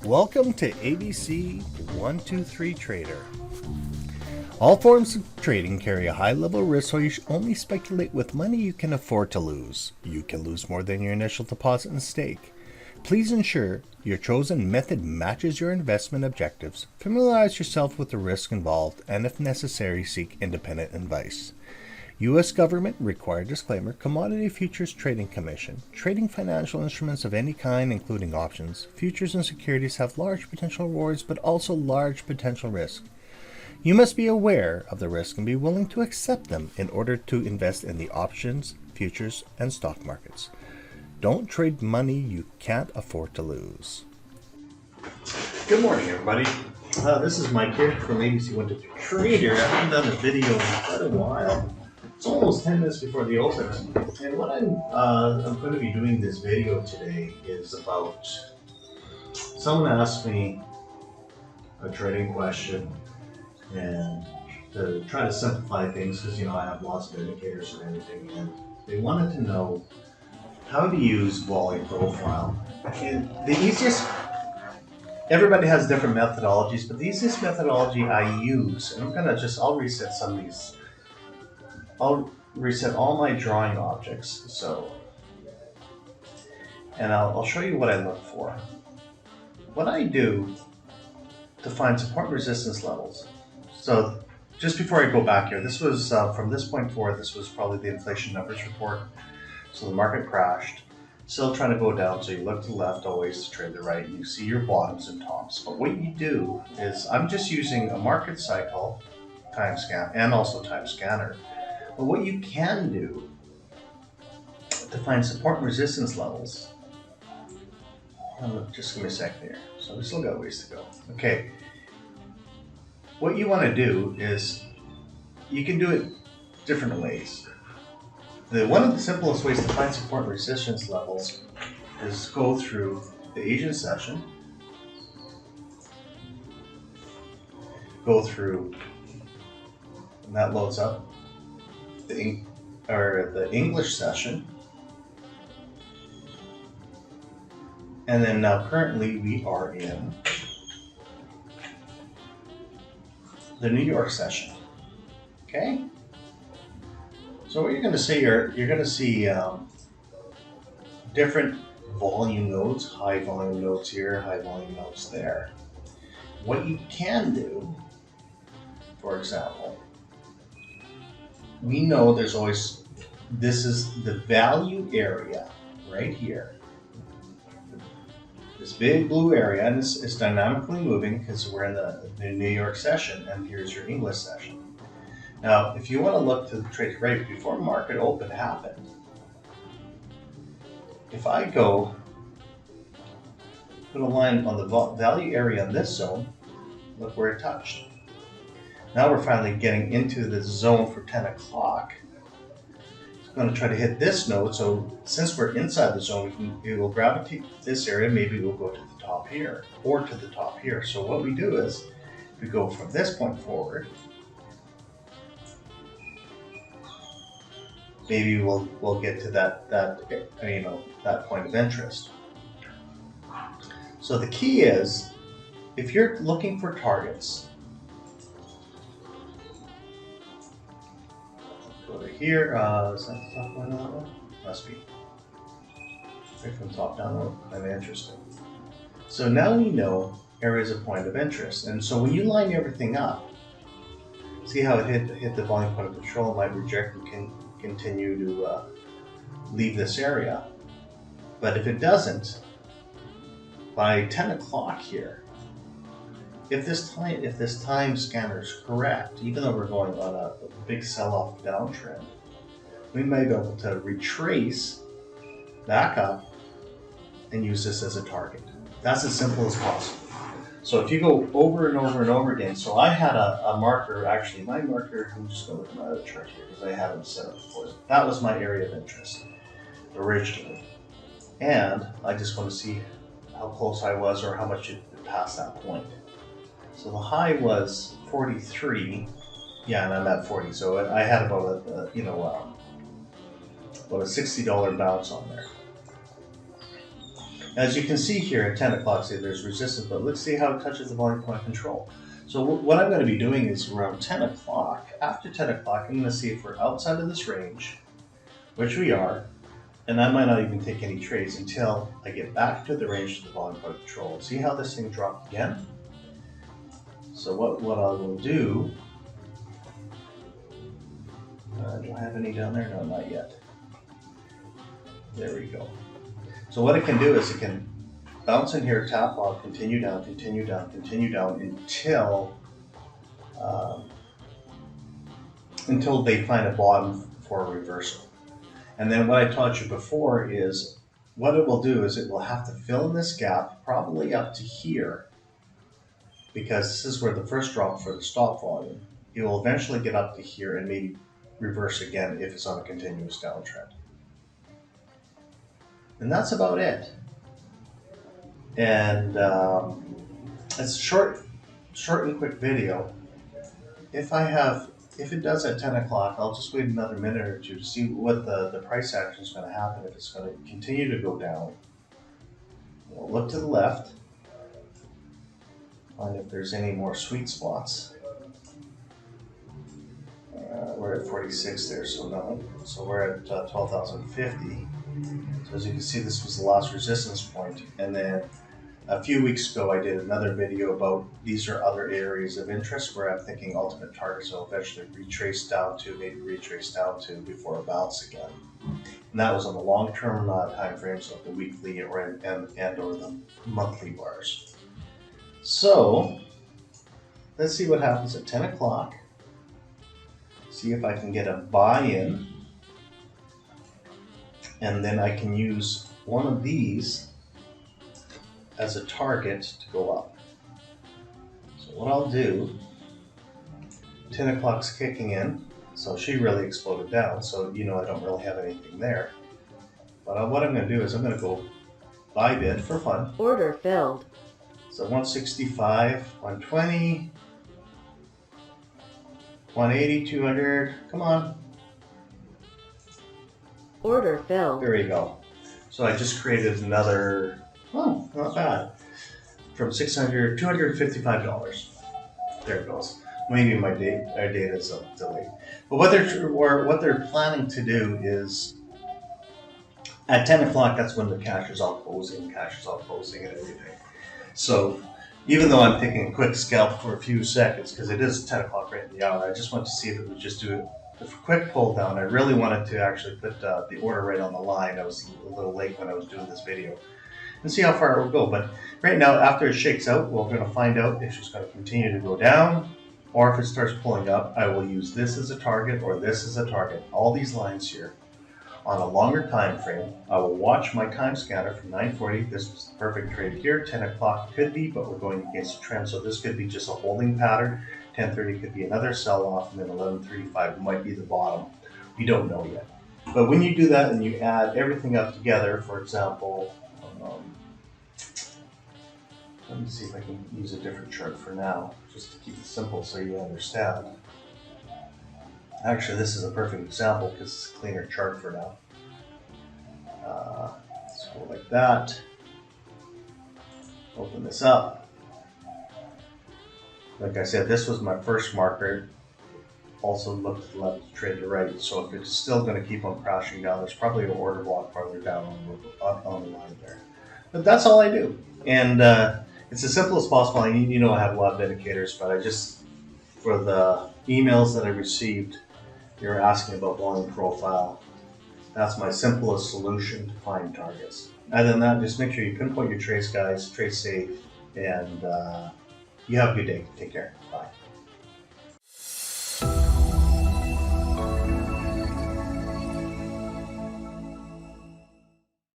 Welcome to ABC 123 Trader. All forms of trading carry a high level of risk, so you should only speculate with money you can afford to lose. You can lose more than your initial deposit and stake. Please ensure your chosen method matches your investment objectives. Familiarize yourself with the risk involved, and if necessary, seek independent advice. U.S. Government required disclaimer, Commodity Futures Trading Commission. Trading financial instruments of any kind, including options, futures, and securities, have large potential rewards but also large potential risk. You must be aware of the risk and be willing to accept them in order to invest in the options, futures, and stock markets. Don't trade money you can't afford to lose. Good morning, everybody. This is Mike here from ABC 123 Trader. I haven't done a video in quite a while. It's almost 10 minutes before the open, and what I'm going to be doing this video today is about, someone asked me a trading question, and to try to simplify things, because I have lots of indicators and everything, and they wanted to know how to use volume profile. And the easiest, everybody has different methodologies, but the easiest methodology I use, and I'll reset some of these. I'll reset all my drawing objects, and I'll show you what I look for. What I do to find support and resistance levels. So just before I go back here, this was from this point forward, this was probably the inflation numbers report. So the market crashed, still trying to go down, so you look to the left always to trade the right, and you see your bottoms and tops. But what you do is, I'm just using a market cycle, time scan, and also time scanner. But what you can do to find support and resistance levels, just give me a second here, so we still got a ways to go. Okay, what you want to do is, you can do it different ways. One of the simplest ways to find support and resistance levels is go through the Asian session, go through, and that loads up the English session, and then now currently we are in the New York session. Okay, so what you're going to see here, you're going to see different volume nodes, high volume nodes here, high volume nodes there. What you can do, for example, we know there's always, this is the value area right here. This big blue area, and this is dynamically moving because we're in the New York session, and here's your English session. Now, if you want to look to the trade rate before market open happened, if I go put a line on the value area in this zone, look where it touched. Now we're finally getting into the zone for 10 o'clock. I'm going to try to hit this node, so since we're inside the zone, it will gravitate to this area, maybe we'll go to the top here, or to the top here. So what we do is, we go from this point forward, maybe we'll get to that point of interest. So the key is, if you're looking for targets, go to here. Is that the top one on that one? Must be. Right from top down. Kind of interesting. So now we know areas of point of interest, and so when you line everything up, see how it hit the volume point of control, it might reject and can continue to leave this area. But if it doesn't, by 10 o'clock here, if this time scanner is correct, even though we're going on a big sell-off downtrend, we may be able to retrace back up and use this as a target. That's as simple as possible. So if you go over and over and over again, so I had a marker, actually my marker, I'm just going to look at my other chart here because I haven't set up before. That was my area of interest originally. And I just want to see how close I was or how much it passed that point. So the high was 43, yeah, and I'm at 40. So I had about a $60 bounce on there. As you can see here at 10 o'clock, see there's resistance, but let's see how it touches the volume point control. So what I'm going to be doing is around 10 o'clock, after 10 o'clock, I'm going to see if we're outside of this range, which we are, and I might not even take any trades until I get back to the range of the volume point control. See how this thing dropped again? So what I will do, do I have any down there? No, not yet. There we go. So what it can do is it can bounce in here, tap off, continue down, continue down, continue down until they find a bottom for a reversal. And then what I taught you before is what it will do is it will have to fill in this gap probably up to here, because this is where the first drop for the stop volume. It will eventually get up to here and maybe reverse again if it's on a continuous downtrend. And that's about it. And it's a short and quick video. If it does at 10 o'clock, I'll just wait another minute or two to see what the price action is going to happen. If it's going to continue to go down, we'll look to the left, find if there's any more sweet spots. We're at 46 there, so no. So we're at 12,050. So as you can see, this was the last resistance point. And then a few weeks ago, I did another video about these are other areas of interest where I'm thinking ultimate targets will eventually retrace down to, maybe retrace down to before a bounce again. And that was on the long-term time frames of the weekly or the monthly bars. So let's see what happens at 10 o'clock. See if I can get a buy-in. And then I can use one of these as a target to go up. So what I'll do, 10 o'clock's kicking in, so she really exploded down, so I don't really have anything there. But what I'm going to do is I'm going to go buy bid for fun. Order filled. So 165, 120, 180, 200, come on. Order filled. There you go. So I just created another, oh, not bad. From $600, $255. There it goes. Maybe our data is delayed. But what they're planning to do is at 10 o'clock, that's when the cash is all closing and everything. So even though I'm taking a quick scalp for a few seconds, because it is 10 o'clock right in the hour, I just want to see if it would just do a quick pull down. I really wanted to actually put the order right on the line. I was a little late when I was doing this video. And see how far it will go. But right now, after it shakes out, we're going to find out if it's going to continue to go down, or if it starts pulling up. I will use this as a target or this as a target. All these lines here on a longer time frame. I will watch my time scanner from 9:40. This was the perfect trade here. 10 o'clock could be, but we're going against a trend, so this could be just a holding pattern. 10:30 could be another sell-off, and then 11:35 might be the bottom. We don't know yet. But when you do that and you add everything up together, for example, let me see if I can use a different chart for now, just to keep it simple so you understand. Actually, this is a perfect example because it's a cleaner chart for now. Let's go like that. Open this up. Like I said, this was my first marker. Also look to the left, trade to the right. So if it's still going to keep on crashing down, there's probably an order block farther down on the line there. But that's all I do. And it's as simple as possible. I have a lot of indicators, but I just, for the emails that I received, you're asking about volume profile. That's my simplest solution to find targets. Other than that, just make sure you pinpoint your trades, guys. Trade safe, and you have a good day. Take care. Bye.